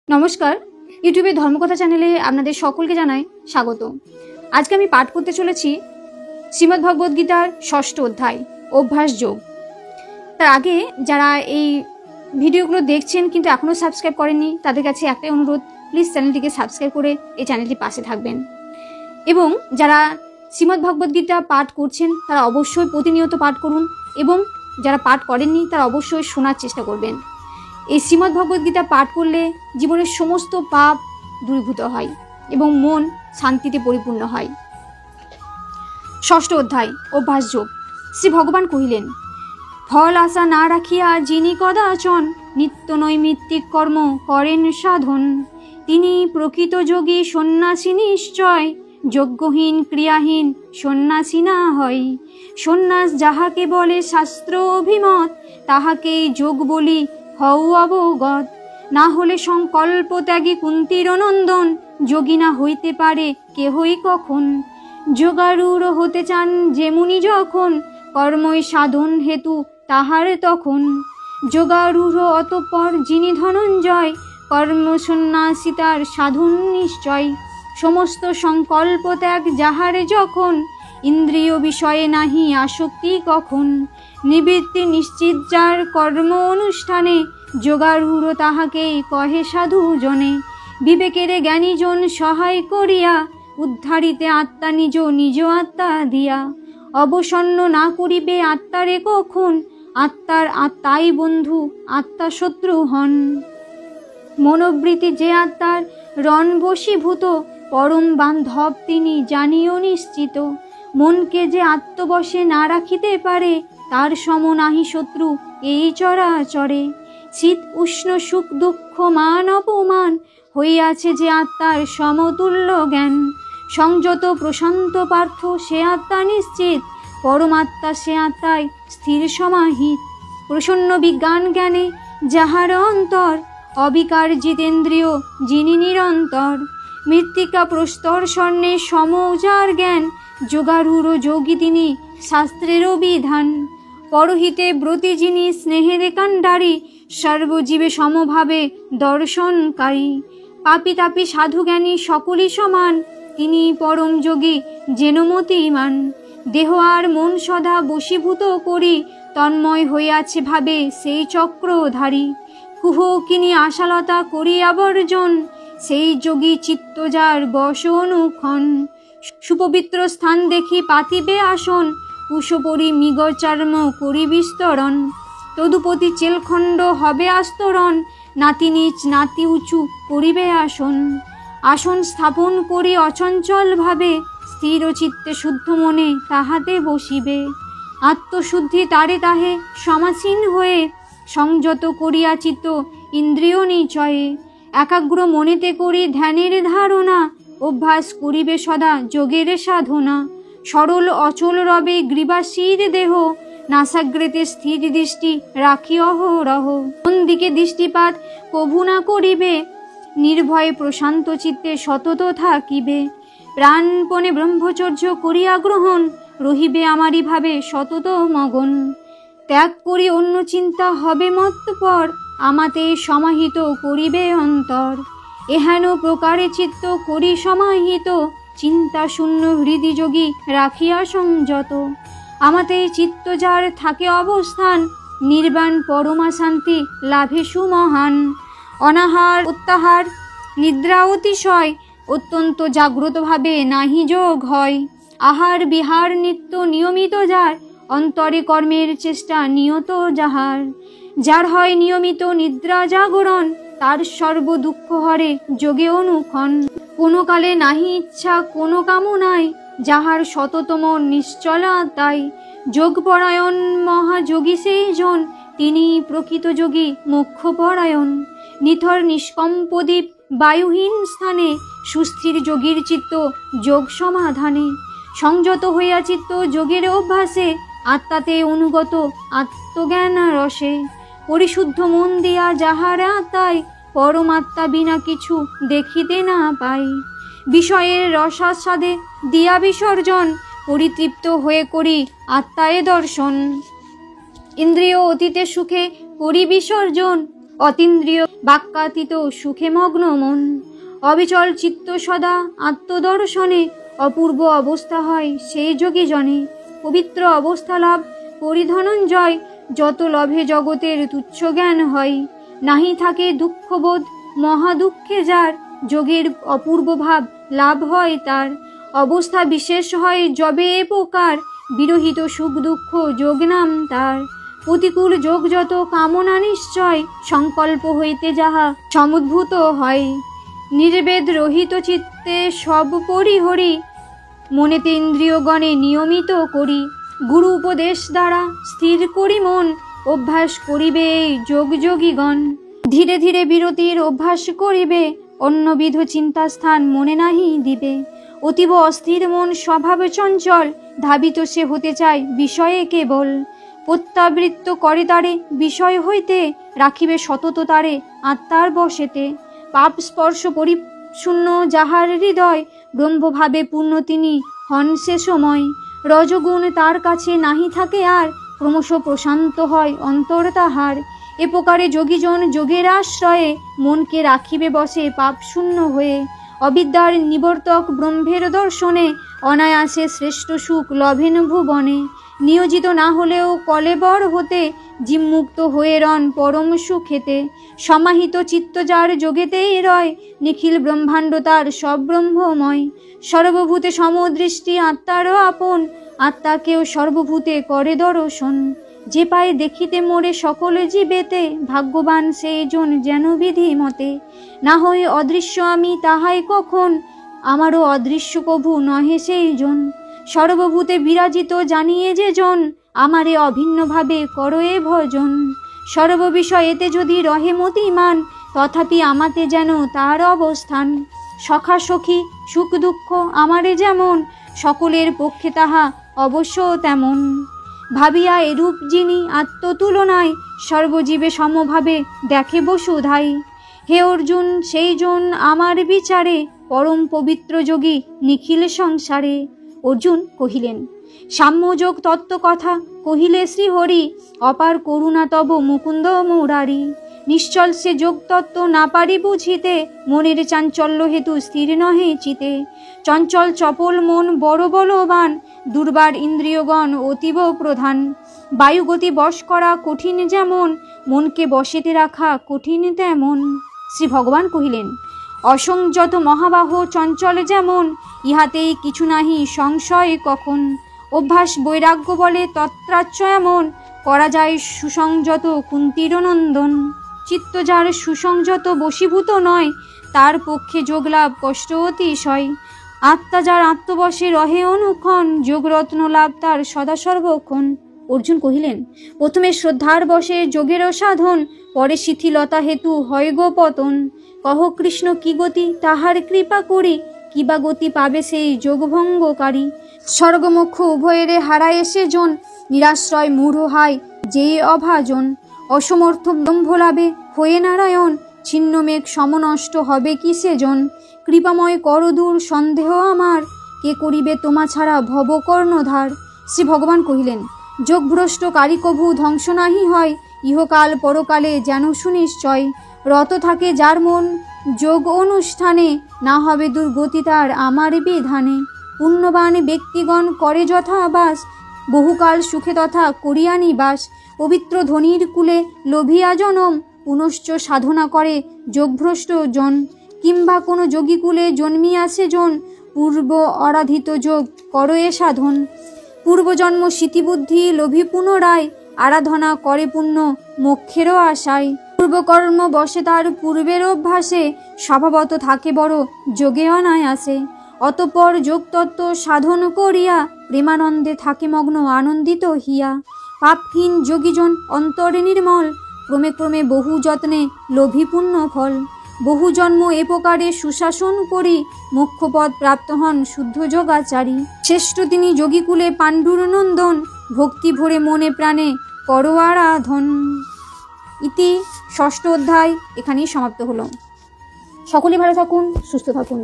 নমস্কার, ইউটিউবে ধর্মকথা চ্যানেলে আপনাদের সকলকে জানাই স্বাগত। আজকে আমি পাঠ করতে চলেছি শ্রীমদ্ভগবদ্গীতার ৬ষ্ঠ অধ্যায় অভ্যাস যোগ। তার আগে যারা এই ভিডিওগুলো দেখছেন কিন্তু এখনও সাবস্ক্রাইব করেননি, তাদের কাছে একটাই অনুরোধ, প্লিজ চ্যানেলটিকে সাবস্ক্রাইব করে এই চ্যানেলটির পাশে থাকবেন। এবং যারা শ্রীমদ্ভগবদ্গীতা পাঠ করছেন তারা অবশ্যই প্রতিনিয়ত পাঠ করুন, এবং যারা পাঠ করেননি তারা অবশ্যই শোনার চেষ্টা করবেন। এই শ্রীমদ্ভগবদ্গীতা পাঠ করলে জীবনের সমস্ত পাপ দূরীভূত হয় এবং মন শান্তিতে পরিপূর্ণ হয়। ৬ষ্ঠ অধ্যায় অভ্যাস যোগ। শ্রী ভগবান কহিলেন, ফল আশা না রাখিয়া যিনি কদাচন নিত্য নৈমিত্তিক কর্ম করেন সাধন, তিনি প্রকৃত যোগী সন্ন্যাসী নিশ্চয়, যজ্ঞহীন ক্রিয়াহীন সন্ন্যাসী না হয়। সন্ন্যাস যাহাকে বলে শাস্ত্র অভিমত, তাহাকেই যোগ বলি হও অবগত। না হলে সংকল্প ত্যাগী কুন্তীর নন্দন, যোগী না হইতে পারে কেহই কখন। যোগারূঢ় হতে চান যে মুনি যখন, কর্মই সাধন হেতু তাহার তখন। যোগারূঢ় অতঃপর যিনি ধনঞ্জয়, কর্ম সন্ন্যাসী তার সাধন নিশ্চয়। সমস্ত সংকল্প ত্যাগ যাহারে যখন, ইন্দ্রিয় বিষয়ে নাহি আসক্তি কখন। নিবৃত্তি নিশ্চিত যার কর্ম অনুষ্ঠানে, যোগারূঢ় তাহাকেই কহে সাধু জনে। বিবেকের জ্ঞানীজন সহায় করিয়া, উদ্ধারিতে আত্মা নিজ নিজ আত্মা দিয়া। অবসন্ন না করিবে আত্মারে কখন, আত্মার আত্মাই বন্ধু আত্মা শত্রু হন। মনোবৃত্তি যে আত্মার রণ বশীভূত, পরম বান্ধব তিনি জানিও নিশ্চিত। মনকে যে আত্মবশে না রাখিতে পারে, তার সম নাহি শত্রু এই চরাচরে। শীত উষ্ণ সুখ দুঃখ মান অপমান, হইয়াছে যে আত্মার সমতুল্য জ্ঞান। সংযত প্রশান্ত পার্থ সে আত্মা নিশ্চিত, পরমাত্মা সে আত্মায় স্থির সমাহিত। প্রসন্ন বিজ্ঞান জ্ঞানে যাহার অন্তর, অবিকার জিতেন্দ্রিয় যিনি নিরন্তর। মৃত্তিকা প্রস্তর স্বর্ণে সম যার জ্ঞান, যোগারূঢ় যোগী তিনি শাস্ত্রেরও বিধান। পরহিতে ব্রতী যিনি স্নেহের কাণ্ডারী, সর্বজীবে সমভাবে দর্শনকারী। পাপী তাপী সাধু জ্ঞানী সকলই সমান, তিনি পরম যোগী যেন মতিমান। দেহ আর মন সদা বশীভূত করি, তন্ময় হইয়াছে ভাবে সেই চক্রধারী। কুহকিনী আশালতা করিয়া বর্জন, সেই যোগী চিত্ত যার বশ অনুক্ষণ। সুপবিত্র স্থান দেখি পাতিবে আসন, কুশপরি মৃগ চর্ম করি বিস্তরণ। তদুপতি চেলখণ্ড হবে আস্তরণ, নাতি নিচ নাতি উঁচু করিবে আসন। আসন স্থাপন করি অচঞ্চল ভাবে, স্থির চিত্তে শুদ্ধ মনে তাহাতে বসিবে। আত্মশুদ্ধি তারে তাহে সমাসীন হয়ে, সংযত করিয়া চিত্ত ইন্দ্রিয় নিচয়ে। একাগ্র মনেতে করি ধ্যানের ধারণা, অভ্যাস করিবে সদা যোগের সাধনা। সরল অচল রবে গ্রীবাশীর দেহ, নাসাগ্রেতে স্থির দৃষ্টি রাখি অহরহ। কোন দিকে দৃষ্টিপাত কভু না করিবে, নির্ভয়ে প্রশান্ত চিত্তে সতত থাকিবে। প্রাণপণে ব্রহ্মচর্য করিয়া গ্রহণ, রহিবে আমারই ভাবে সতত মগন। ত্যাগ করি অন্য চিন্তা হবে মত্তপর, আমাতে সমাহিত করিবে অন্তর। এহেন প্রকারে চিত্ত করি সমাহিত, চিন্তা শূন্য হৃদি যোগী রাখিয়া সংযত। আমাতে চিত্ত যার থাকে অবস্থান, নির্বাণ পরমা শান্তি লাভে সুমহান। অনাহার অত্যাহার নিদ্রা অতিশয়, অত্যন্ত জাগ্রতভাবে নাহি যোগ হয়। আহার বিহার নিত্য নিয়মিত যার, অন্তরে কর্মের চেষ্টা নিয়ত যাহার। যার হয় নিয়মিত নিদ্রা জাগরণ, তার সর্ব দুঃখ হরে যোগে অনুক্ষণ। কোনো কালে নাহি ইচ্ছা কোনো কামনায়, যাহার শততম নিশ্চলা তাই। যোগপরায়ণ মহাযোগী সেই জন, তিনি প্রকৃত যোগী মোক্ষপরায়ণ। নিথর নিষ্কম্পদীপ বায়ুহীন স্থানে, সুস্থির যোগীর চিত্ত যোগ সমাধানে। সংযত হইয়া চিত্ত যোগের অভ্যাসে, আত্মাতে অনুগত আত্মজ্ঞান রসে। পরিশুদ্ধ মন দিয়া যাহার আত্মায়, পরমাত্মা বিনা কিছু দেখিতে না পাই। বিষয়ের রসাস্বাদে দিয়া বিসর্জন, পরিতৃপ্ত হয়ে করি আত্মায় দর্শন। ইন্দ্রিয় অতীতে সুখে করি বিসর্জন, অতীন্দ্রিয় বাক্যাতীত সুখে মগ্ন মন, অবিচল চিত্ত সদা আত্মদর্শনে, অপূর্ব অবস্থা হয় সেই যোগী জনে। পবিত্র অবস্থা লাভ করি ধনঞ্জয়, যত লভে জগতের তুচ্ছ জ্ঞান হয়। নাহি থাকে দুঃখবোধ মহা দুঃখে যার, যোগের অপূর্ব ভাব লাভ হয় তার। অবস্থা বিশেষ হয় যবে এ প্রকার, বিরহিত সুখ দুঃখ যোগ নাম তার। প্রতিকূল যোগ যত কামনা নিশ্চয়, সংকল্প হইতে যাহা সমুদ্ভূত হয়। নির্বেদ রহিত চিত্তে সব পরিহরি, মনেতে ইন্দ্রিয়গণে নিয়মিত করি। গুরু উপদেশ দ্বারা স্থির করি মন, অভ্যাস করিবে এই যোগ যোগীগণ। ধীরে ধীরে বিরতির অভ্যাস করিবে, অন্যবিধ চিন্তা স্থান মনে নাহি দিবে। অতীব অস্থির মন স্বভাব চঞ্চল, ধাবিত সে হতে চায় বিষয়ে কেবল। প্রত্যাবৃত্ত করে তারে বিষয় হইতে, রাখিবে সতত তারে আত্মার বশেতে। পাপ স্পর্শ পরিশূন্য যাহার হৃদয়, ব্রহ্মভাবে পূর্ণ তিনি হন সে সময়। রজগুণ তার কাছে নাহি থাকে আর, ক্রমশ প্রশান্ত হয় অন্তর তাহার। এ প্রকারে যোগীজন যোগের আশ্রয়ে, মনকে রাখিবে বসে পাপ শূন্য হয়ে। অবিদ্যার নিবর্তক ব্রহ্মের দর্শনে, অনায়াসে শ্রেষ্ঠ সুখ লভেন ভুবনে। নিয়োজিত না হলেও কলেবর হতে, জীবমুক্ত হয়ে রন পরম সুখেতে। সমাহিত চিত্ত যার যোগেতেই রয়, নিখিল ব্রহ্মাণ্ড তার সব ব্রহ্মময়। সর্বভূতে সমদৃষ্টি আত্মারও আপন, আত্মাকেও সর্বভূতে করে দর্শন। যে পায় দেখিতে মোরে সকল জীবেতে, ভাগ্যবান সেই জন যেন বিধি মতে। না হয়ে অদৃশ্য আমি তাহাই কখন, আমারও অদৃশ্য কভু নহে সেই জন। সর্বভূতে বিরাজিত জানিয়ে যে জন, আমারে অভিন্নভাবে করো এ ভজন। সর্ববিষয়েতে যদি রহে মতিমান, তথাপি আমাতে যেন তার অবস্থান। সখা সখী সুখ দুঃখ আমারে যেমন, সকলের পক্ষে তাহা অবশ্য তেমন। ভাবিয়া এরূপ যিনি আত্মতুলনায়, সর্বজীবে সমভাবে দেখে বসুধাই। হে অর্জুন সেই জন আমার বিচারে, পরম পবিত্র যোগী নিখিল সংসারে। অর্জুন কহিলেন, সাম্যযোগ তত্ত্ব কথা কহিলে শ্রীহরি, অপার করুণা তব মুকুন্দ মুরারি। নিশ্চল সে যোগ তত্ত্ব না পারি বুঝিতে, মনের চাঞ্চল্য হেতু স্থির নহে চিতে। চঞ্চল চপল মন বড় বলবান, দুর্বার ইন্দ্রিয়গণ অতীব প্রধান। বায়ুগতি বশ করা কঠিন যেমন, মনকে বশেতে রাখা কঠিন তেমন। শ্রী ভগবান কহিলেন, অসংযত মহাবাহ চঞ্চল যেমন, ইহাতেই কিছু নাহি সংশয় কখন। অভ্যাস বৈরাগ্য বলে তত্রাচ্য এমন, করা যায় সুসংযত কুন্তীর নন্দন। চিত্ত যার সুসংযত বশীভূত নয়, তার পক্ষে যোগলাভ কষ্ট অতিশয়। আত্মা যার আত্মবশে রহে অনুক্ষণ, যোগরত্ন লাভ তার সদা সর্বক্ষণ। অর্জুন কহিলেন, প্রথমে শ্রদ্ধার বশে যোগেরও সাধন, পরে শিথিলতা হেতু হয় গো পতন। কহ কৃষ্ণ কি গতি তাহার কৃপা করি, কিবা গতি পাবে সেই যোগভঙ্গকারী। স্বর্গমোক্ষ উভয়েরে হারায় সে জন, নিরাশ্রয় মূঢ় হায় যেই অভাজন। অসমর্থ ব্রহ্মলাভে হয়ে নারায়ণ, ছিন্ন মেঘ সমনষ্ট হবে কি সেজন। কৃপাময় করদূর সন্দেহ আমার, কে করিবে তোমা ছাড়া ভব কর্ণধার। শ্রী ভগবান কহিলেন, যোগভ্রষ্ট কারি কভু ধ্বংস নাহি হয়, ইহকাল পরকালে যেন সুনিশ্চয়। রত থাকে যার মন যোগ অনুষ্ঠানে, না হবে দুর্গতি তার আমার বিধানে। পুণ্যবান ব্যক্তিগণ করে যথা বাস, বহুকাল সুখে তথা করিয়া নিবাস। পবিত্র ধনির কুলে লোভিয়া জনম, পুনশ্চ সাধনা করে যোগভ্রষ্ট জন। কিংবা কোনো যোগীকুলে জন্মিয়াছে জন, পূর্ব আরাধিত যোগ করো এ সাধন। পূর্বজন্ম স্মৃতিবুদ্ধি লোভী পুনরায়, আরাধনা করে পুণ্য মোক্ষেরও আশায়। পূর্বকর্ম বসে তার পূর্বের অভ্যাসে, স্বভাবত থাকে বড় যোগে অনায়াসে। অতঃপর যোগতত্ত্ব সাধন করিয়া, প্রেমানন্দে থাকে মগ্ন আনন্দিত হিয়া। পাপহীন যোগীজন অন্তরে নির্মল, ক্রমে ক্রমে বহু যত্নে লোভী পুণ্য ফল। বহু জন্ম এ প্রকারে সুশাসন করি, মোক্ষপদ প্রাপ্ত হন শুদ্ধ যোগাচারী। শ্রেষ্ঠ তিনি যোগীকুলে পাণ্ডুর নন্দন, ভক্তি ভরে মনে প্রাণে করো আরাধন। ইতি ষষ্ঠ অধ্যায় এখানেই সমাপ্ত হলো। সকলে ভালো থাকুন, সুস্থ থাকুন।